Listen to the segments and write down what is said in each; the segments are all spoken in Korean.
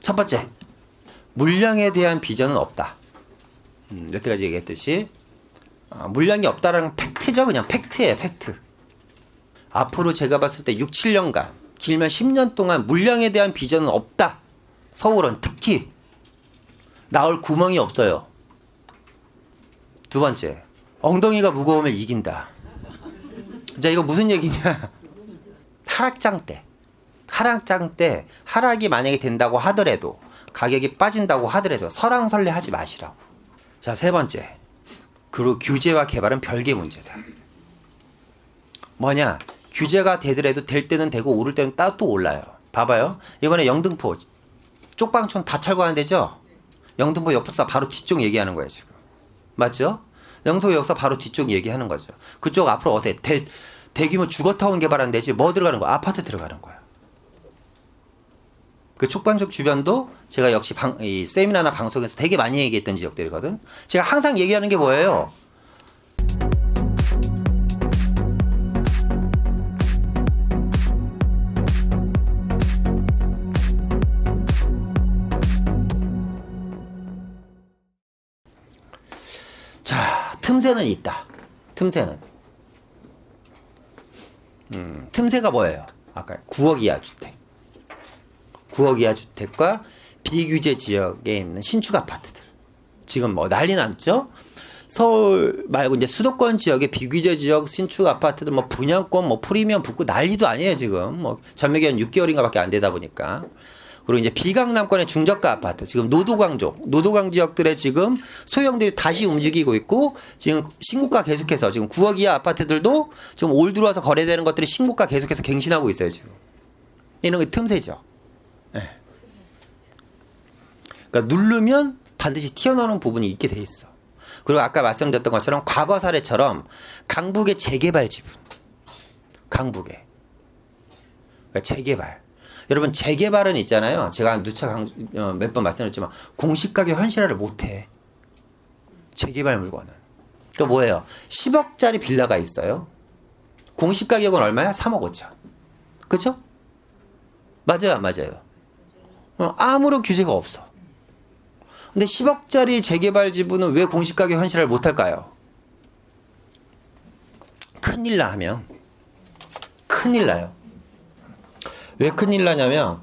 첫 번째, 물량에 대한 비전은 없다. 여태까지 얘기했듯이 물량이 없다라는 팩트죠. 그냥 팩트예요. 팩트. 앞으로 제가 봤을 때 6, 7년간 길면 10년 동안 물량에 대한 비전은 없다. 서울은 특히 나올 구멍이 없어요. 두 번째, 엉덩이가 무거우면 이긴다. 자, 이거 무슨 얘기냐? 하락장 때 하락이 만약에 된다고 하더라도, 가격이 빠진다고 하더라도 설왕설래 하지 마시라고. 자, 세 번째, 그리고 규제와 개발은 별개 문제다. 뭐냐? 규제가 되더라도 될 때는 되고 오를 때는 또 올라요. 봐봐요. 이번에 영등포 쪽방촌 다 철거하는 데죠? 영등포 역사 바로 뒤쪽 얘기하는 거예요, 지금. 맞죠? 영등포 역사 바로 뒤쪽 얘기하는 거죠. 그쪽 앞으로 어때? 대규모 주거타운 개발하는 데지 뭐 들어가는 거야? 아파트 들어가는 거야. 그 촉방적 주변도 제가 역시 이 세미나나 방송에서 되게 많이 얘기했던 지역들이거든. 제가 항상 얘기하는 게 뭐예요? 자, 틈새는 있다. 틈새가 뭐예요? 아까 9억 이하 주택. 9억 이하 주택과 비규제 지역에 있는 신축 아파트들. 지금 뭐 난리 났죠? 서울 말고 이제 수도권 지역의 비규제 지역 신축 아파트들 뭐 분양권 뭐 프리미엄 붙고 난리도 아니에요, 지금. 뭐 전매기한 6개월인가밖에 안 되다 보니까. 그리고 이제 비강남권의 중저가 아파트, 지금 노도강 지역들의 지금 소형들이 다시 움직이고 있고, 지금 신고가 계속해서 지금 9억 이하 아파트들도 지금 올 들어와서 거래되는 것들이 신고가 계속해서 갱신하고 있어요, 지금. 이런 게 틈새죠. 네. 그러니까 누르면 반드시 튀어나오는 부분이 있게 돼 있어. 그리고 아까 말씀드렸던 것처럼 과거 사례처럼 강북의 재개발 지분, 강북의 그러니까 재개발. 여러분, 재개발은 있잖아요. 제가 누차 몇 번 말씀드렸지만 공시가격 현실화를 못해. 재개발 물건은. 그러니까 뭐예요? 10억짜리 빌라가 있어요. 공시가격은 얼마야? 3억 5천. 그렇죠? 맞아요, 안 맞아요? 아무런 규제가 없어. 근데 10억짜리 재개발 지분은 왜 공시가격 현실화를 못할까요? 큰일 나면 큰일 나요. 왜 큰일 나냐면,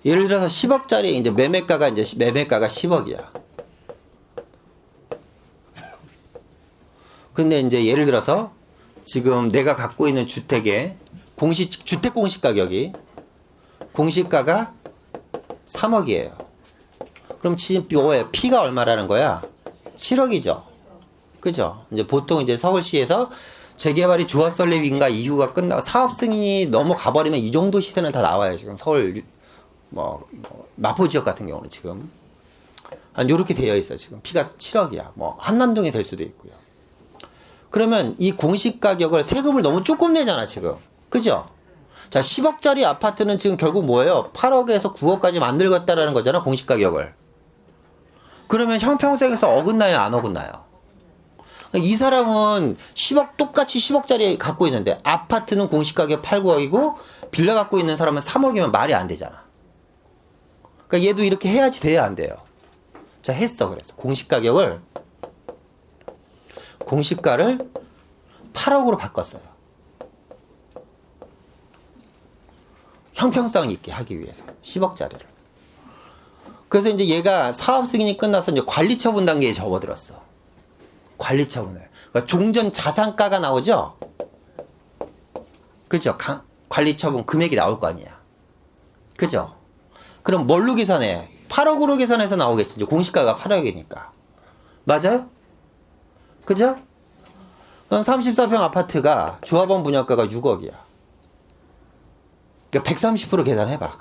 예를 들어서 10억짜리 이제 매매가가 10억이야. 근데 이제 예를 들어서 지금 내가 갖고 있는 주택의 주택 공시가격이 공시가가 3억이에요. 그럼 지금 P가 얼마라는 거야? 7억이죠. 그죠? 이제 보통 이제 서울시에서 재개발이 조합 설립인가 이후가 끝나고 사업 승인이 넘어가 버리면 이 정도 시세는 다 나와요. 지금 서울 마포 지역 같은 경우는 지금 한 요렇게 되어 있어요. 지금 P가 7억이야. 뭐 한남동이 될 수도 있고요. 그러면 이 공시 가격을 세금을 너무 조금 내잖아, 지금. 그죠? 자, 10억짜리 아파트는 지금 결국 뭐예요? 8억에서 9억까지 만들겠다라는 거잖아, 공시 가격을. 그러면 형평성에서 어긋나요, 안 어긋나요? 이 사람은 똑같이 10억짜리 갖고 있는데 아파트는 공시가격 8, 9억이고 빌라 갖고 있는 사람은 3억이면 말이 안 되잖아. 그러니까 얘도 이렇게 해야지 돼야 안 돼요. 자, 했어. 그래서 공시가를 8억으로 바꿨어요. 형평성 있게 하기 위해서 10억짜리를. 그래서 이제 얘가 사업 승인이 끝나서 이제 관리처분 단계에 접어들었어. 관리처분을. 그러니까 종전 자산가가 나오죠? 그죠? 관리처분 금액이 나올 거 아니야. 그죠? 그럼 뭘로 계산해? 8억으로 계산해서 나오겠지. 이제 공시가가 8억이니까. 맞아요? 그죠? 그럼 34평 아파트가 조합원 분양가가 6억이야. 그러니까 130% 계산해봐,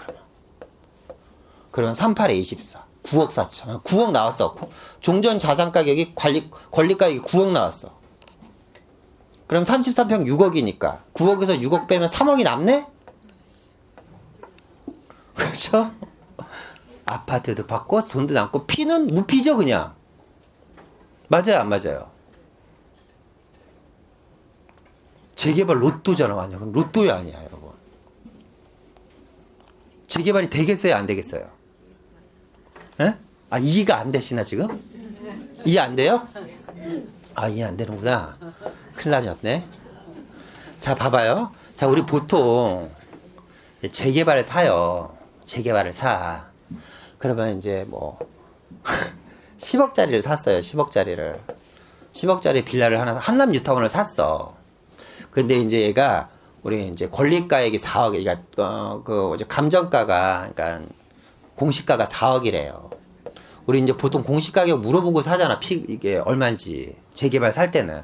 그러면 38에 24. 9억 4천. 9억 나왔어. 종전 자산 가격이 권리 가격이 9억 나왔어. 그럼 33평 6억이니까 9억에서 6억 빼면 3억이 남네? 그렇죠? 아파트도 받고 돈도 남고 P는 무피죠, 그냥. 맞아요, 안 맞아요? 재개발 로또잖아, 완전. 그럼 로또야, 아니야, 여러분. 재개발이 되겠어요, 안 되겠어요? 에? 아, 이해가 안 되시나 지금? 이해 안 돼요? 아, 이해 안 되는구나. 큰일 나졌네. 자, 봐봐요. 자, 우리 보통 재개발을 사요. 재개발을 사. 그러면 이제 뭐 10억짜리를 샀어요. 10억짜리를. 10억짜리 빌라를 하나 한남 뉴타운을 샀어. 근데 이제 얘가 우리 이제 권리가액이 4억, 그러니까 감정가가, 그러니까 공시가가 4억이래요. 우리 이제 보통 공시가격 물어보고 사잖아. 이게 얼마인지. 재개발 살 때는.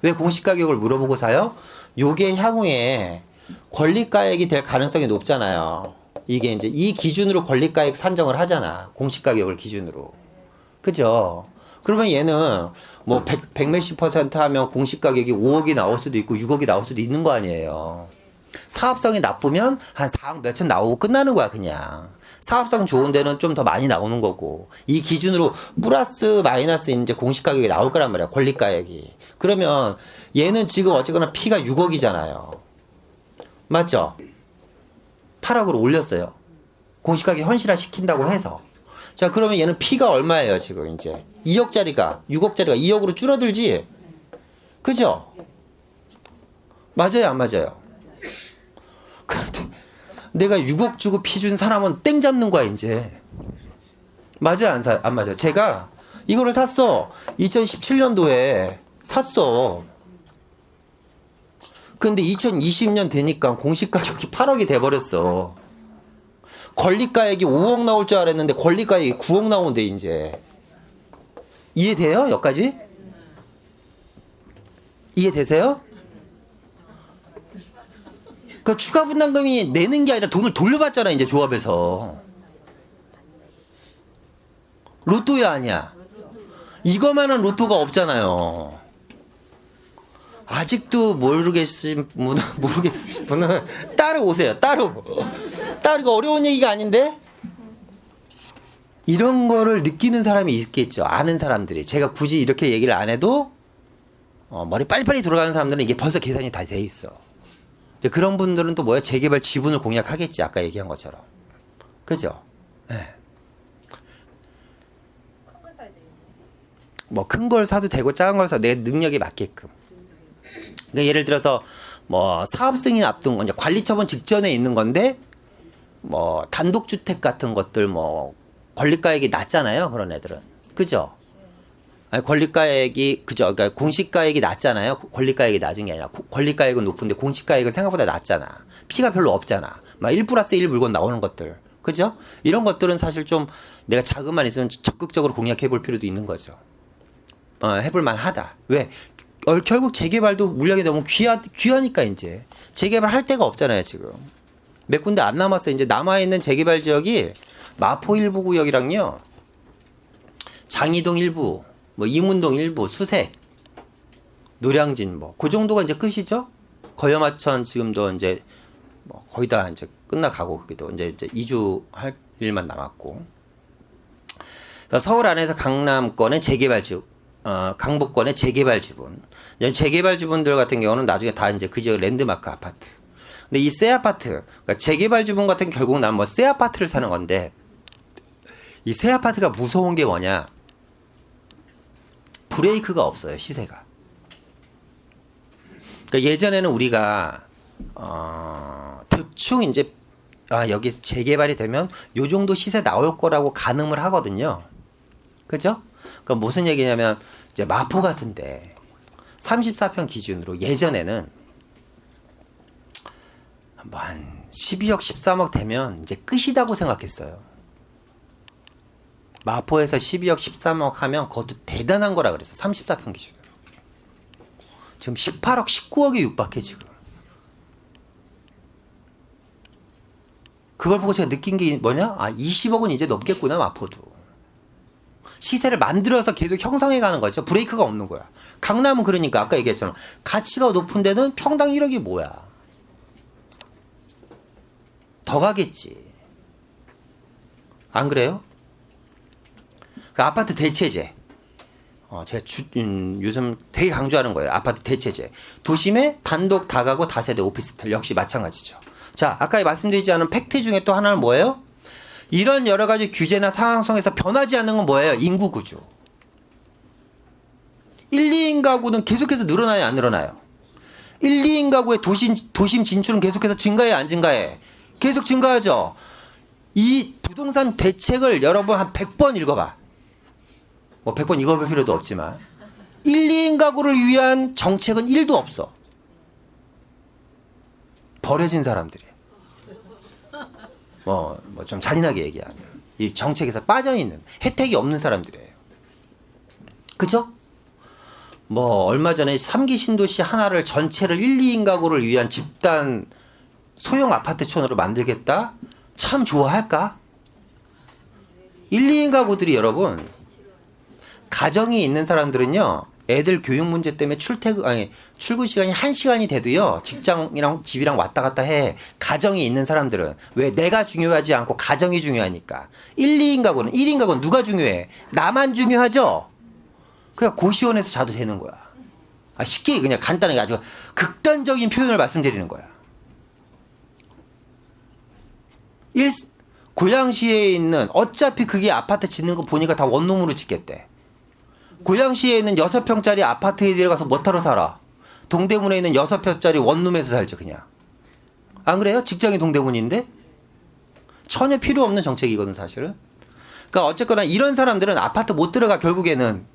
왜 공시가격을 물어보고 사요? 요게 향후에 권리가액이 될 가능성이 높잖아요. 이게 이제 이 기준으로 권리가액 산정을 하잖아. 공시가격을 기준으로. 그죠? 그러면 얘는 뭐 100 몇십 % 하면 공시가격이 5억이 나올 수도 있고 6억이 나올 수도 있는 거 아니에요. 사업성이 나쁘면 한 4억 몇천 나오고 끝나는 거야, 그냥. 사업성 좋은 데는 좀 더 많이 나오는 거고. 이 기준으로 플러스 마이너스 이제 공시가격이 나올 거란 말이야, 권리가액이. 그러면 얘는 지금 어쨌거나 P가 6억이잖아요. 맞죠? 8억으로 올렸어요. 공시가격 현실화 시킨다고 해서. 자, 그러면 얘는 P가 얼마예요, 지금 이제? 2억짜리가, 6억짜리가 2억으로 줄어들지? 그죠? 맞아요, 안 맞아요? 근데 내가 6억 주고 P 준 사람은 땡 잡는 거야, 이제. 맞아요, 안 맞아요? 제가 이거를 샀어. 2017년도에 샀어. 근데 2020년 되니까 공시가격이 8억이 돼버렸어. 권리가액이 5억 나올 줄 알았는데 권리가액이 9억 나온대, 이제. 이해돼요? 여기까지? 이해되세요? 그 추가 분담금이 내는 게 아니라 돈을 돌려받잖아, 이제 조합에서. 로또야, 아니야? 이거만한 로또가 없잖아요. 아직도 모르겠으신 분은 따로 오세요. 따로. 이거 어려운 얘기가 아닌데? 이런 거를 느끼는 사람이 있겠죠. 아는 사람들이. 제가 굳이 이렇게 얘기를 안 해도 머리 빨리빨리 돌아가는 사람들은 이게 벌써 계산이 다 돼 있어. 이제 그런 분들은 또 뭐야? 재개발 지분을 공략하겠지. 아까 얘기한 것처럼. 그죠? 네. 뭐 큰 걸 사도 되고 작은 걸 사도 내 능력에 맞게끔. 그러니까 예를 들어서 뭐 사업 승인 앞둔 이제 관리 처분 직전에 있는 건데 뭐 단독주택 같은 것들 뭐 권리가액이 낮잖아요. 그런 애들은. 그죠? 아니, 권리가액이 그죠? 그러니까 공시가액이 낮잖아요. 권리가액이 낮은 게 아니라 권리가액은 높은데 공시가액은 생각보다 낮잖아. 피가 별로 없잖아. 막 1+1 물건 나오는 것들. 그죠? 이런 것들은 사실 좀 내가 자금만 있으면 적극적으로 공략해 볼 필요도 있는 거죠. 해볼 만하다. 왜? 결국 재개발도 물량이 너무 귀하니까 이제 재개발 할 데가 없잖아요, 지금. 몇 군데 안 남았어요. 이제 남아있는 재개발 지역이 마포 일부 구역이랑요, 장이동 일부, 뭐 이문동 일부, 수색, 노량진 뭐 그 정도가 이제 끝이죠. 거여마천 지금도 이제 뭐 거의 다 이제 끝나가고 그게도 이제 이주할 일만 남았고. 서울 안에서 강남권의 재개발 지역, 강북권의 재개발 지분. 재개발 지분들 같은 경우는 나중에 다 이제 그 지역 랜드마크 아파트. 근데 이 새 아파트, 그러니까 재개발 지분 같은 게 결국 난 뭐 새 아파트를 사는 건데, 이 새 아파트가 무서운 게 뭐냐? 브레이크가 없어요, 시세가. 그러니까 예전에는 우리가 대충 이제 여기 재개발이 되면 요 정도 시세 나올 거라고 가늠을 하거든요. 그죠? 그러니까 무슨 얘기냐면 이제 마포 같은데 34평 기준으로 예전에는 한 12억, 13억 되면 이제 끝이다고 생각했어요. 마포에서 12억, 13억 하면 그것도 대단한 거라 그랬어. 34평 기준으로. 지금 18억, 19억에 육박해 지금. 그걸 보고 제가 느낀 게 뭐냐? 20억은 이제 넘겠구나, 마포도. 시세를 만들어서 계속 형성해 가는 거죠. 브레이크가 없는 거야. 강남은 그러니까 아까 얘기했잖아. 가치가 높은 데는 평당 1억이 뭐야. 더 가겠지. 안 그래요? 그 아파트 대체제. 제가 요즘 되게 강조하는 거예요. 아파트 대체제. 도심에 단독 다가구 다세대 오피스텔 역시 마찬가지죠. 자, 아까 말씀드리지 않은 팩트 중에 또 하나는 뭐예요? 이런 여러 가지 규제나 상황 속에서 변하지 않는 건 뭐예요? 인구 구조. 1, 2인 가구는 계속해서 늘어나요, 안 늘어나요? 1, 2인 가구의 도심 진출은 계속해서 증가해, 안 증가해? 계속 증가하죠. 이 부동산 대책을 여러분 한 100번 읽어봐. 뭐 100번 읽어볼 필요도 없지만 1, 2인 가구를 위한 정책은 1도 없어. 버려진 사람들이. 뭐 좀 잔인하게 얘기하면 이 정책에서 빠져있는 혜택이 없는 사람들이에요. 그죠? 뭐 얼마 전에 3기 신도시 하나를 전체를 1, 2인 가구를 위한 집단 소형 아파트촌으로 만들겠다? 참 좋아할까? 1, 2인 가구들이 여러분 가정이 있는 사람들은요. 애들 교육 문제 때문에 출근 시간이 1시간이 돼도요. 직장이랑 집이랑 왔다 갔다 해. 가정이 있는 사람들은. 왜? 내가 중요하지 않고 가정이 중요하니까. 1, 2인 가구는 1인 가구는 누가 중요해? 나만 중요하죠? 그냥 고시원에서 자도 되는 거야. 쉽게 그냥 간단하게 아주 극단적인 표현을 말씀드리는 거야. 고양시에 있는 어차피 그게 아파트 짓는 거 보니까 다 원룸으로 짓겠대. 고양시에 있는 6평짜리 아파트에 들어가서 뭐하러 살아? 동대문에 있는 6평짜리 원룸에서 살지 그냥. 안 그래요? 직장이 동대문인데? 전혀 필요 없는 정책이거든 사실은. 그러니까 어쨌거나 이런 사람들은 아파트 못 들어가 결국에는.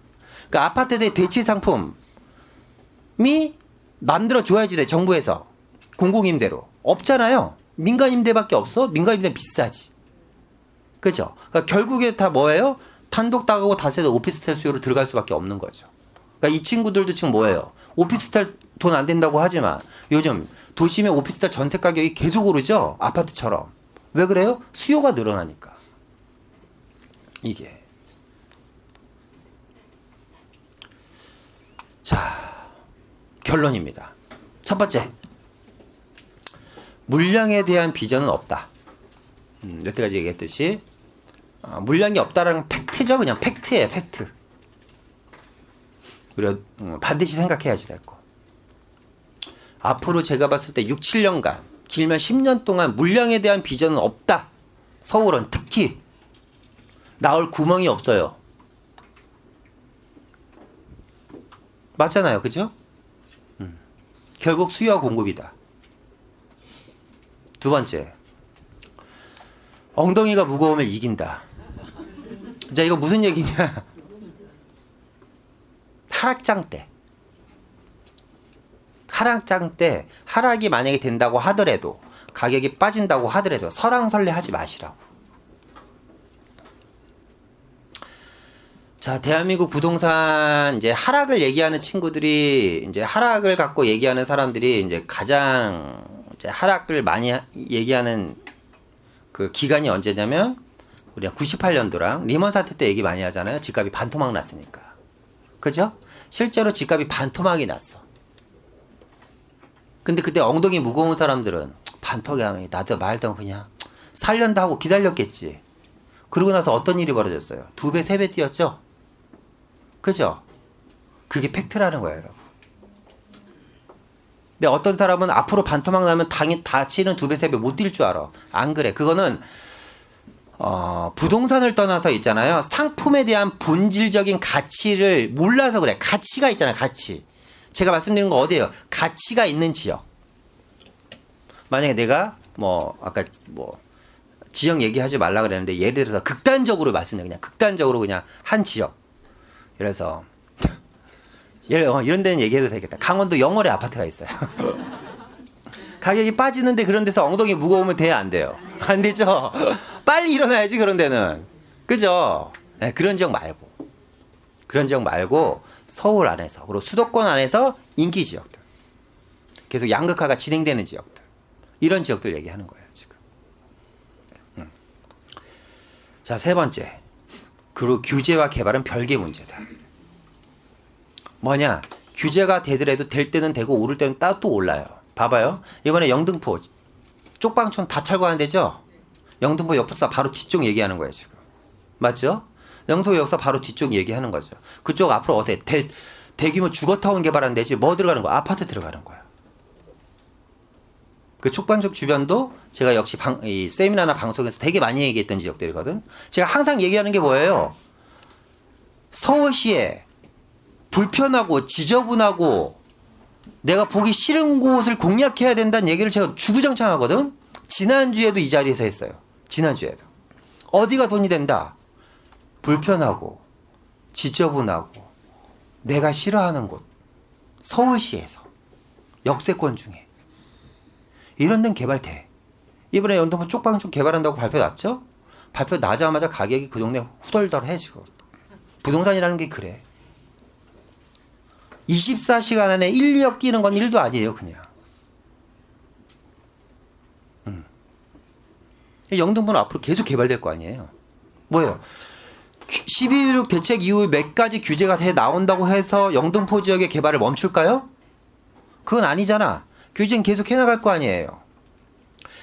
그러니까 아파트의 대체 상품이 만들어줘야지 돼 정부에서. 공공임대로. 없잖아요. 민간임대밖에 없어? 민간임대는 비싸지. 그죠? 그러니까 결국에 다 뭐예요? 단독 다가구 다세대 오피스텔 수요로 들어갈 수밖에 없는 거죠. 그러니까 이 친구들도 지금 뭐예요? 오피스텔 돈 안 된다고 하지만 요즘 도심의 오피스텔 전세 가격이 계속 오르죠? 아파트처럼. 왜 그래요? 수요가 늘어나니까. 이게. 자, 결론입니다. 첫 번째. 물량에 대한 비전은 없다. 여태까지 얘기했듯이 물량이 없다라는 팩트죠. 그냥 팩트예요. 팩트. 우리가 반드시 생각해야지 될 거. 앞으로 제가 봤을 때 6, 7년간 길면 10년 동안 물량에 대한 비전은 없다. 서울은 특히 나올 구멍이 없어요. 맞잖아요. 그죠? 결국 수요와 공급이다. 두 번째. 엉덩이가 무거우면 이긴다. 자, 이거 무슨 얘기냐? 하락장 때. 하락장 때 하락이 만약에 된다고 하더라도 가격이 빠진다고 하더라도 설왕설래 하지 마시라고. 자, 대한민국 부동산 이제 하락을 얘기하는 친구들이 이제 하락을 갖고 얘기하는 사람들이 이제 가장 이제 하락을 많이 얘기하는 그 기간이 언제냐면 우리가 98년도랑 리먼 사태 때 얘기 많이 하잖아요. 집값이 반토막 났으니까. 그죠? 실제로 집값이 반토막이 났어. 근데 그때 엉덩이 무거운 사람들은 반토막이 하면 나도 말도 그냥 살련다 하고 기다렸겠지. 그러고 나서 어떤 일이 벌어졌어요? 2배, 3배 뛰었죠? 그죠? 그게 팩트라는 거예요. 근데 어떤 사람은 앞으로 반토막 나면 당연히 다치는 2배, 3배 못 뛸 줄 알아. 안 그래. 그거는 부동산을 떠나서 있잖아요. 상품에 대한 본질적인 가치를 몰라서 그래. 가치가 있잖아요. 가치. 제가 말씀드린 거 어디예요? 가치가 있는 지역. 만약에 내가 아까 지역 얘기하지 말라 그랬는데 예를 들어서 극단적으로 말씀드려. 그냥 극단적으로 그냥 한 지역. 그래서 이런 데는 얘기해도 되겠다. 강원도 영월에 아파트가 있어요. 가격이 빠지는데 그런 데서 엉덩이 무거우면 돼야 안 돼요? 안 되죠? 빨리 일어나야지 그런 데는. 그죠? 네, 그런 지역 말고 서울 안에서 그리고 수도권 안에서 인기 지역들. 계속 양극화가 진행되는 지역들. 이런 지역들 얘기하는 거예요 지금. 자, 세 번째. 그리고 규제와 개발은 별개 문제다. 뭐냐? 규제가 되더라도 될 때는 되고 오를 때는 또 올라요. 봐봐요. 이번에 영등포 쪽방촌 다 철거하는 데죠? 영등포 역사 바로 뒤쪽 얘기하는 거예요 지금. 맞죠? 영등포 역사 바로 뒤쪽 얘기하는 거죠. 그쪽 앞으로 어때? 대규모 주거타운 개발하는 데지 뭐 들어가는 거야? 아파트 들어가는 거야. 그 촉방적 주변도 제가 역시 이 세미나나 방송에서 되게 많이 얘기했던 지역들이거든. 제가 항상 얘기하는 게 뭐예요? 서울시에 불편하고 지저분하고 내가 보기 싫은 곳을 공략해야 된다는 얘기를 제가 주구장창 하거든. 지난주에도 이 자리에서 했어요. 지난주에도. 어디가 돈이 된다? 불편하고 지저분하고 내가 싫어하는 곳. 서울시에서 역세권 중에 이런 데는 개발돼. 이번에 영등포 쪽방촌 개발한다고 발표 났죠? 발표 나자마자 가격이 그 동네 후덜덜해지고. 부동산이라는 게 그래. 24시간 안에 1, 2억 뛰는 건 1도 아니에요, 그냥. 영등포는 앞으로 계속 개발될 거 아니에요. 뭐예요? 12.16 대책 이후에 몇 가지 규제가 돼 나온다고 해서 영등포 지역의 개발을 멈출까요? 그건 아니잖아. 규제는 계속 해나갈 거 아니에요.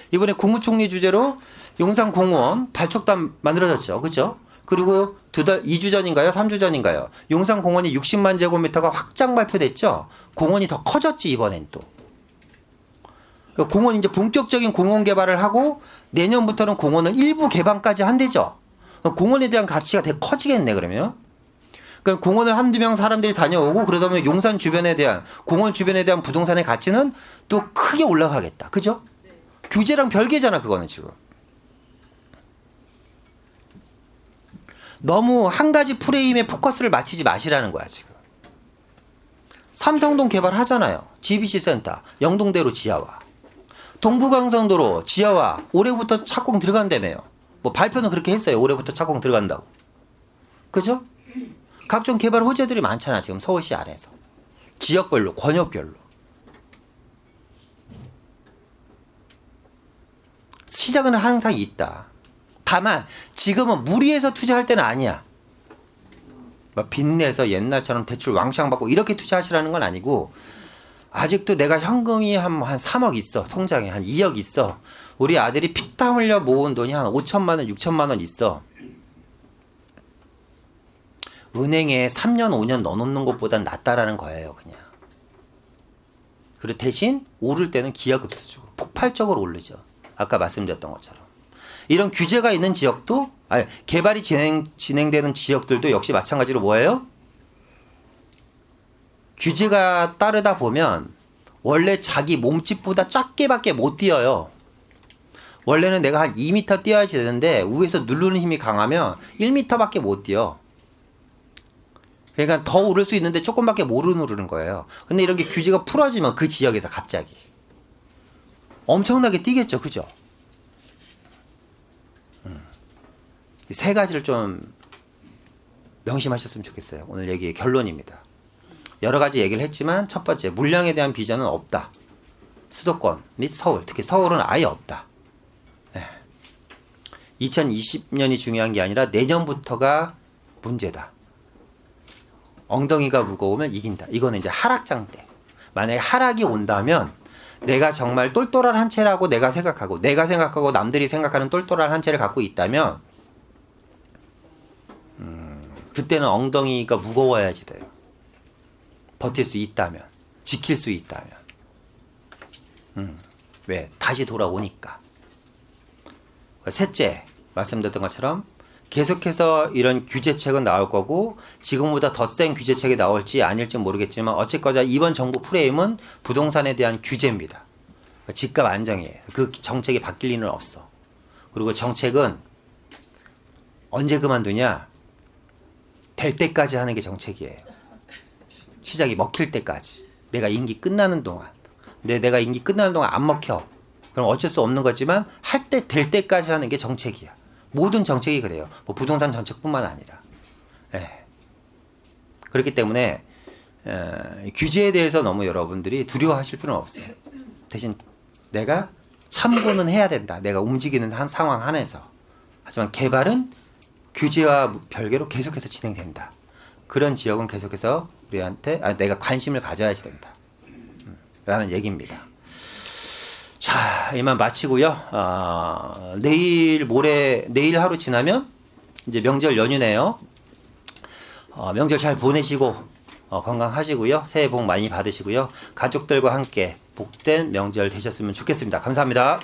이번에 국무총리 주재로 용산공원 발족단 만들어졌죠. 그죠? 그리고 2주 전인가요? 3주 전인가요? 용산공원이 60만 제곱미터가 확장 발표됐죠? 공원이 더 커졌지, 이번엔 또. 공원 이제 본격적인 공원 개발을 하고 내년부터는 공원을 일부 개방까지 한대죠. 공원에 대한 가치가 되게 커지겠네, 그러면. 그럼 공원을 한두 명 사람들이 다녀오고 그러다 보면 용산 주변에 대한, 공원 주변에 대한 부동산의 가치는 또 크게 올라가겠다. 그죠? 네. 규제랑 별개잖아, 그거는 지금. 너무 한 가지 프레임에 포커스를 맞추지 마시라는 거야, 지금. 삼성동 개발하잖아요. GBC 센터, 영동대로 지하화. 동부강선도로 지하화 올해부터 착공 들어간다며요. 뭐 발표는 그렇게 했어요. 올해부터 착공 들어간다고. 그죠? 각종 개발 호재들이 많잖아, 지금 서울시 안에서. 지역별로, 권역별로. 시장은 항상 있다. 다만 지금은 무리해서 투자할 때는 아니야. 뭐 빚내서 옛날처럼 대출 왕창 받고 이렇게 투자하시라는 건 아니고, 아직도 내가 현금이 한 3억 있어. 통장에 한 2억 있어. 우리 아들이 피땀 흘려 모은 돈이 한 5천만 원, 6천만 원 있어. 은행에 3년, 5년 넣어놓는 것보단 낫다라는 거예요, 그냥. 그리고 대신 오를 때는 기하급수 주고 폭발적으로 오르죠. 아까 말씀드렸던 것처럼. 이런 규제가 있는 지역도, 개발이 진행되는 지역들도 역시 마찬가지로 뭐예요? 규제가 따르다 보면 원래 자기 몸집보다 작게밖에 못 뛰어요. 원래는 내가 한 2m 뛰어야지 되는데 위에서 누르는 힘이 강하면 1m밖에 못 뛰어. 그러니까 더 오를 수 있는데 조금밖에 못 오르는 거예요. 근데 이런 게 규제가 풀어지면 그 지역에서 갑자기 엄청나게 뛰겠죠. 그죠? 세 가지를 좀 명심하셨으면 좋겠어요. 오늘 얘기의 결론입니다. 여러 가지 얘기를 했지만 첫 번째, 물량에 대한 비전은 없다. 수도권 및 서울, 특히 서울은 아예 없다. 2020년이 중요한 게 아니라 내년부터가 문제다. 엉덩이가 무거우면 이긴다. 이거는 이제 하락장 때. 만약에 하락이 온다면 내가 정말 똘똘한 한 채라고 내가 생각하고 남들이 생각하는 똘똘한 한 채를 갖고 있다면 그때는 엉덩이가 무거워야지 돼요. 버틸 수 있다면, 지킬 수 있다면. 왜? 다시 돌아오니까. 셋째, 말씀드렸던 것처럼 계속해서 이런 규제책은 나올 거고 지금보다 더 센 규제책이 나올지 아닐지 모르겠지만 어쨌거나 이번 정부 프레임은 부동산에 대한 규제입니다. 집값 안정이에요. 그 정책이 바뀔 리는 없어. 그리고 정책은 언제 그만두냐? 될 때까지 하는 게 정책이에요. 시작이 먹힐 때까지. 내가 임기 끝나는 동안. 근데 내가 임기 끝나는 동안 안 먹혀. 그럼 어쩔 수 없는 거지만 할 때 될 때까지 하는 게 정책이야. 모든 정책이 그래요. 뭐 부동산 정책뿐만 아니라. 그렇기 때문에 규제에 대해서 너무 여러분들이 두려워하실 필요는 없어요. 대신 내가 참고는 해야 된다. 내가 움직이는 한 상황 안에서. 하지만 개발은 규제와 별개로 계속해서 진행된다. 그런 지역은 계속해서 우리한테 내가 관심을 가져야지 된다. 라는 얘기입니다. 자, 이만 마치고요. 내일 하루 지나면 이제 명절 연휴네요. 명절 잘 보내시고 건강하시고요. 새해 복 많이 받으시고요. 가족들과 함께 복된 명절 되셨으면 좋겠습니다. 감사합니다.